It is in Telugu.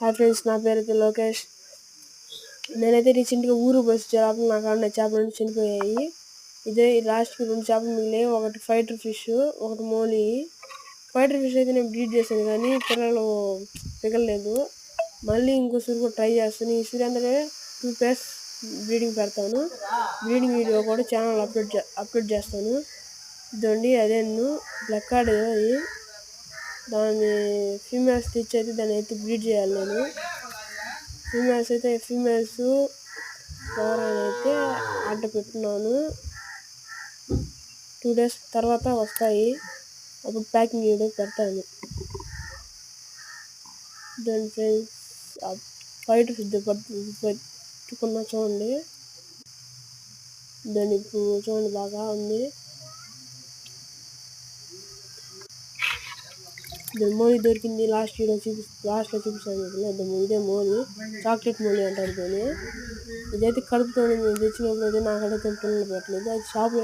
హాయ్ ఫ్రెండ్స్, నా పేరైతే లోకేష్. నేనైతే రీసెంట్గా ఊరు బస్సు చేపలు నాకు అన్న చేపలు చనిపోయాయి. ఇదే లాస్ట్కి 2 చేపలు మిగిలినాయి. ఒకటి ఫైటర్ ఫిష్, ఒకటి మోలి. ఫైటర్ ఫిష్ అయితే నేను బ్రీడ్ చేశాను కానీ పిల్లలు పిగలలేదు. మళ్ళీ ఇంకోసారి కూడా ట్రై చేస్తాను. ఈసారి అంటే 2 pairs బ్రీడింగ్ పెడతాను. బ్రీడింగ్ వీడియో కూడా ఛానల్ అప్లోడ్ చేస్తాను. ఇదండి అదే బ్లాక్ కార్డ్ అది. దాన్ని ఫీమేల్స్ తెచ్చి అయితే దాన్ని అయితే బ్రీడ్ చేయాలి. నేను ఫీమేల్స్ ఎవరైనా అయితే ఆర్డర్ పెట్టున్నాను. 2 days తర్వాత వస్తాయి. అప్పుడు ప్యాకింగ్ వీడియో పెడతాను. దాని ఫ్రెండ్స్ ఫైట్ పెట్టుకున్నా చూడండి. దాన్ని ఇప్పుడు చూడండి బాగా ఉంది. దాని మోలీ దొరికింది. లాస్ట్లో చూపిస్తాను. ఇదే మోలీ, చాక్లెట్ మోలీ అంటారు దీన్ని. ఇదైతే కడుపుతో తెచ్చినప్పుడు అయితే నాకైతే పిల్లలు పెట్టలేదు. అది షాప్లో